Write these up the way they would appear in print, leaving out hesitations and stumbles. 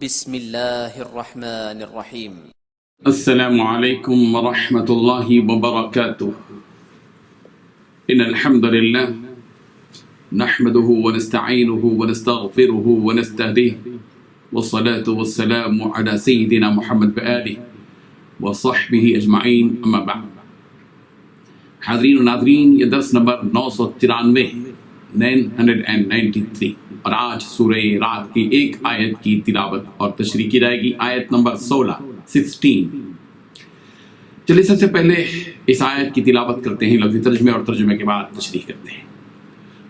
بسم الله الرحمن الرحيم. السلام عليكم ورحمة الله وبركاته. إن الحمد لله نحمده ونستعينه ونستغفره ونستهديه والصلاة والسلام على سيدنا محمد بآله وصحبه أجمعين أما بعد. حاضرین و ناظرین، یہ درس نمبر 993 اور آج سورہ رات کی ایک آیت کی تلاوت اور تشریح کی جائے گی، آیت نمبر 16. چلیے سب سے پہلے اس آیت کی تلاوت کرتے ہیں، لفظی ترجمے اور ترجمے کے بعد تشریح کرتے ہیں.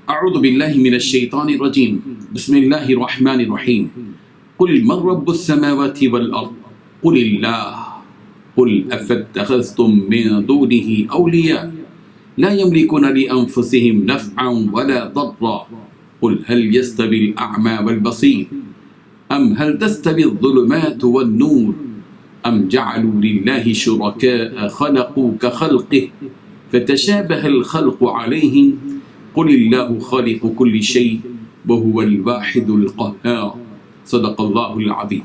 اعوذ باللہ من الشیطان الرجیم، بسم اللہ الرحمن الرحیم. قل من رب السماوات والارض قل اللہ قل افاتخذتم من دونه اولیاء لا يملكون لأنفسهم نفعا ولا ضرا قل هل يستوي الأعمى والبصير أم هل تستوي الظلمات والنور أم جعلوا لله شركاء خلقوا كخلقه فتشابه الخلق عليهم قل الله خالق كل شيء وهو الواحد القهار صدق الله العظيم.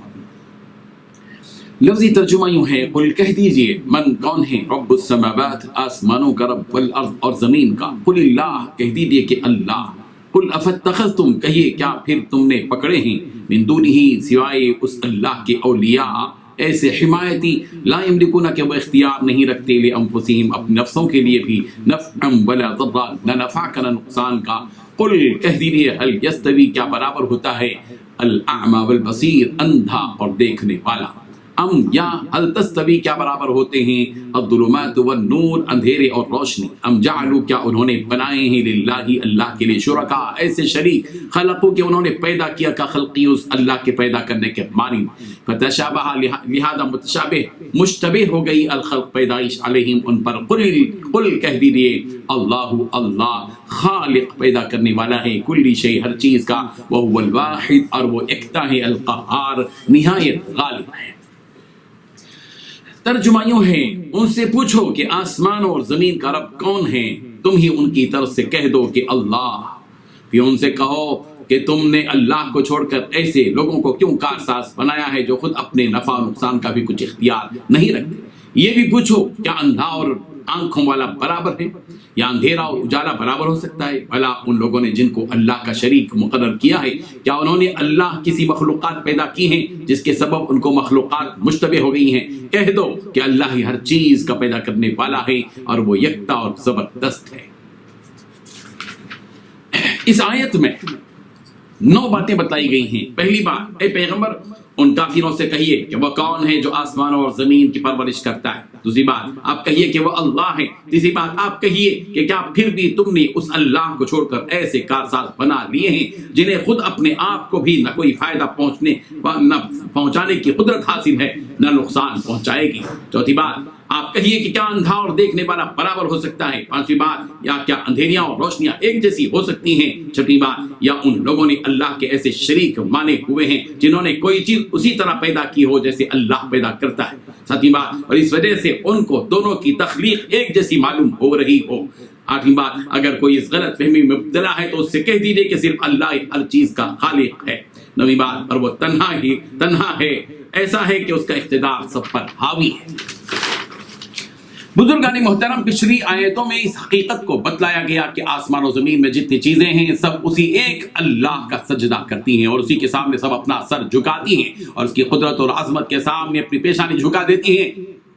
لفظی ترجمہ یوں ہے، قل کہہ دیجئے، من کون ہے، رب السماوات آسمانوں کا رب، والارض اور زمین کا، قل اللہ کہہ دیجئے کہ اللہ، قل افتخذتم کہیے کیا پھر تم نے پکڑے ہیں، من دونہ سوائے اس اللہ کے اولیاء ایسے حمایتی، لا یملکون کہ وہ اختیار نہیں رکھتے لانفسہم اپنے نفسوں کے لیے بھی، نفعا ولا ضرا نہ نفع کا نہ نقصان کا. قل کہہ دیجئے، هل یستوی کیا برابر ہوتا ہے، الاعمی والبصیر اندھا اور دیکھنے والا، ام یا هل تستوی کیا برابر ہوتے ہیں، الظلمات والنور اندھیرے اور روشنی، ام جعلوا کیا انہوں نے بنائے ہیں للہ اللہ کے لیے شرکا ایسے شریک، خلقوا کہ انہوں نے پیدا کیا کا خلقی اس اللہ کے پیدا کرنے کے معنی، فتشابہ لہذا متشابہ مشتبہ ہو گئی الخلق پیدائش علیہم ان پر. قل کہہ دیجئے اللہ اللہ خالق پیدا کرنے والا ہے، کل شیء ہر چیز کا، وہو الواحد اور وہ یکتا ہے، القہار نہایت غالب ہے. ترجمہ یوں ہے، ان سے پوچھو کہ آسمان اور زمین کا رب کون ہے، تم ہی ان کی طرف سے کہہ دو کہ اللہ. پھر ان سے کہو کہ تم نے اللہ کو چھوڑ کر ایسے لوگوں کو کیوں کارساز بنایا ہے جو خود اپنے نفع و نقصان کا بھی کچھ اختیار نہیں رکھتے. یہ بھی پوچھو کیا اندھا اور آنکھوں والا برابر ہے، یا اندھیرا اور اجالا برابر ہو سکتا ہے؟ بھلا ان لوگوں نے جن کو اللہ کا شریک مقرر کیا ہے، کیا انہوں نے اللہ کسی مخلوقات پیدا کی ہیں جس کے سبب ان کو مخلوقات مشتبہ ہو گئی ہیں؟ کہہ دو کہ اللہ ہی ہر چیز کا پیدا کرنے والا ہے اور وہ یکتا اور زبردست ہے. اس آیت میں 9 باتیں بتائی گئی ہیں. پہلی بات، اے پیغمبر ان کافروں سے کہیے کہ وہ کون ہے جو آسمان اور زمین کی پرورش کرتا ہے. دوسری بات، آپ کہیے کہ وہ اللہ ہے. تیسری بات، آپ کہیے کہ کیا پھر بھی تم نے اس اللہ کو چھوڑ کر ایسے کارساز بنا لیے ہیں جنہیں خود اپنے آپ کو بھی نہ کوئی فائدہ پہنچانے کی قدرت حاصل ہے نہ نقصان پہنچائے گی. چوتھی بات، آپ کہیے کہ کیا اندھا اور دیکھنے والا برابر ہو سکتا ہے. پانچویں بات، یا کیا اندھیریاں اور روشنیاں ایک جیسی ہو سکتی ہیں. چھٹی بات، یا ان لوگوں نے اللہ کے ایسے شریک مانے ہوئے ہیں جنہوں نے کوئی چیز اسی طرح پیدا کی ہو جیسے اللہ پیدا کرتا ہے. ساتویں بات، اور اس وجہ سے ان کو دونوں کی تخلیق ایک جیسی معلوم ہو رہی ہو. آٹھویں بات، اگر کوئی اس غلط فہمی میں مبتلا ہے تو اس سے کہہ دیجیے کہ صرف اللہ ہر چیز کا خالق ہے. نویں بات، اور وہ تنہا ہے، ایسا ہے کہ اس کا اقتدار سب پر حاوی ہے. بزرگان محترم، پچھلی آیتوں میں اس حقیقت کو بتلایا گیا کہ آسمان و زمین میں جتنی چیزیں ہیں سب اسی ایک اللہ کا سجدہ کرتی ہیں اور اسی کے سامنے سب اپنا سر جھکاتی ہیں اور اس کی قدرت اور عظمت کے سامنے اپنی پیشانی جھکا دیتی ہیں.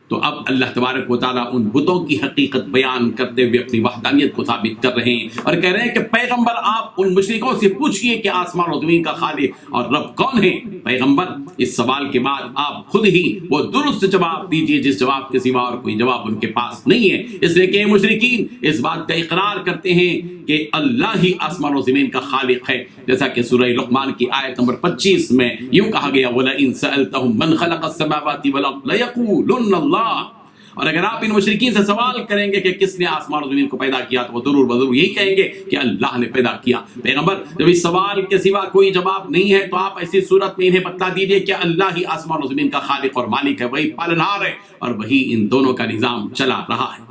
تو اب اللہ تبارک و تعالیٰ ان بتوں کی حقیقت بیان کرتے ہوئے اپنی وحدانیت کو ثابت کر رہے ہیں اور کہہ رہے ہیں کہ پیغمبر آپ ان مشرکوں سے پوچھئے کہ آسمان و زمین کا خالق اور رب کون ہے. پیغمبر اس سوال کے بعد آپ خود ہی وہ درست جواب دیجئے جس جواب کے سوا اور کوئی جواب ان کے پاس نہیں ہے. اس لیے کہ مشرکین اس بات کا اقرار کرتے ہیں کہ اللہ ہی آسمان و زمین کا خالق ہے، جیسا کہ سورہ لقمان کی آیت نمبر 25 میں یوں کہا گیا، وَلَئِن سَأَلْتَهُم مَّنْ خَلَقَ السَّمَاوَاتِ وَالْأَرْضَ لَيَقُولُنَّ اللَّهُ. اور اگر آپ ان مشرکین سے سوال کریں گے کہ کس نے آسمان و زمین کو پیدا کیا تو وہ ضرور یہی کہیں گے کہ اللہ نے پیدا کیا. پیغمبر جب اس سوال کے سوا کوئی جواب نہیں ہے تو آپ ایسی صورت میں انہیں بتلا دیجئے کہ اللہ ہی آسمان و زمین کا خالق اور مالک ہے، وہی پالنہار ہے اور وہی ان دونوں کا نظام چلا رہا ہے.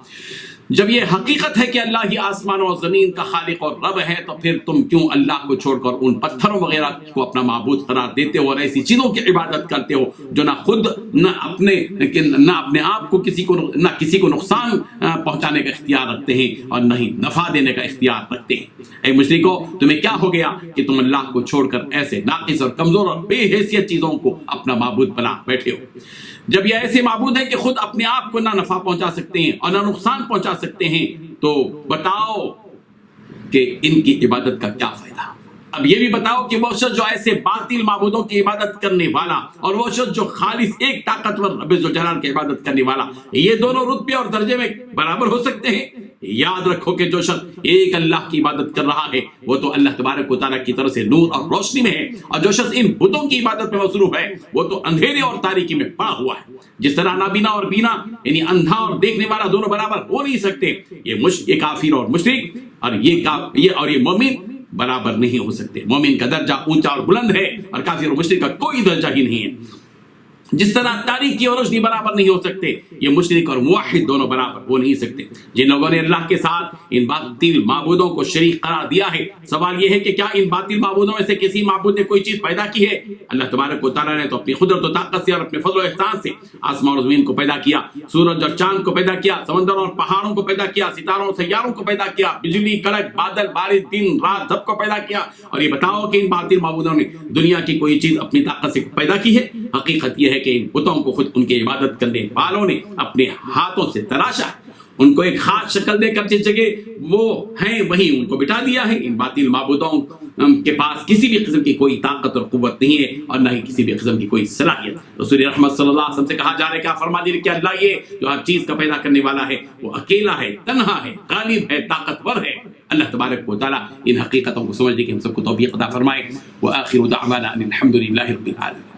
جب یہ حقیقت ہے کہ اللہ ہی آسمان اور زمین کا خالق اور رب ہے تو پھر تم کیوں اللہ کو چھوڑ کر ان پتھروں وغیرہ کو اپنا معبود قرار دیتے ہو اور ایسی چیزوں کی عبادت کرتے ہو جو نہ خود نہ اپنے آپ کو کسی کو نقصان پہنچانے کا اختیار رکھتے ہیں اور نہ ہی نفع دینے کا اختیار رکھتے ہیں۔ اے مشرکو، تمہیں کیا ہو گیا کہ تم اللہ کو چھوڑ کر ایسے ناقص اور کمزور اور بے حیثیت چیزوں کو اپنا معبود بنا بیٹھے ہو؟ جب یہ ایسے معبود ہیں کہ خود اپنے آپ کو نہ نفع پہنچا سکتے ہیں اور نہ نقصان پہنچا سکتے ہیں، تو بتاؤ کہ ان کی عبادت کا کیا فائدہ؟ اب یہ بھی بتاؤ کہ وہ شخص جو ایسے باطل معبودوں کی عبادت کرنے والا اور وہ شخص جو خالص ایک طاقتور رب ذوالجلال کی عبادت کرنے والا، یہ دونوں رتبے اور درجے میں برابر ہو سکتے ہیں؟ یاد رکھو کہ جو شخص ایک اللہ کی عبادت کر رہا ہے وہ تو اللہ تبارک و تعالیٰ کی طرف سے نور اور روشنی میں ہے، اور جو شخص ان بتوں کی عبادت میں مصروف ہے وہ تو اندھیرے اور تاریکی میں پڑا ہوا ہے۔ جس طرح نابینا اور بینا یعنی اندھا اور دیکھنے والا دونوں برابر ہو نہیں سکتے، یہ کافر اور مشرک اور یہ مومن برابر نہیں ہو سکتے۔ مومن کا درجہ اونچا اور بلند ہے اور کافر اور مشرک کا کوئی درجہ ہی نہیں ہے۔ جس طرح تاریکی اور روشنی برابر نہیں ہو سکتے، یہ مشرک اور موحد دونوں برابر ہو نہیں سکتے۔ جن لوگوں نے اللہ کے ساتھ ان باطل معبودوں کو شریک قرار دیا ہے، سوال یہ ہے کہ کیا ان باطل معبودوں میں سے کسی معبود نے کوئی چیز پیدا کی ہے؟ اللہ تبارک و تعالیٰ نے تو اپنی قدرت و طاقت سے اور اپنے فضل و احسان سے آسمان اور زمین کو پیدا کیا، سورج اور چاند کو پیدا کیا، سمندر اور پہاڑوں کو پیدا کیا، ستاروں اور سیاروں کو پیدا کیا، بجلی، کڑک، بادل، بارش، دن رات سب کو پیدا کیا۔ اور یہ بتاؤ کہ ان باطل معبودوں نے دنیا کی کوئی چیز اپنی طاقت سے پیدا کی ہے؟ حقیقت یہ ہے کہ ان بتوں کو خود ان کی عبادت کرنے والوں نے اپنے ہاتھوں سے تراشا ہے، ان کو ایک خاص شکل دے کر جس جگہ وہ ہیں وہیں ان کو بٹھا دیا ہے۔ ان باطل معبودوں کے پاس کسی بھی قسم کی کوئی طاقت اور قوت نہیں ہے اور نہ ہی کسی بھی قسم کی کوئی صلاحیت۔ رسول رحمت صلی اللہ علیہ وسلم سے کہا جا رہا ہے، کیا فرما دیے کہ اللہ یہ جو ہر چیز کا پیدا کرنے والا ہے وہ اکیلا ہے، تنہا ہے، غالب ہے، طاقتور ہے۔ اللہ تبارک و تعالیٰ ان حقیقتوں کو سمجھنے کی ہم سب کو توفیق عطا فرمائے۔ وآخر دعوانا ان الحمد للہ رب العالمین۔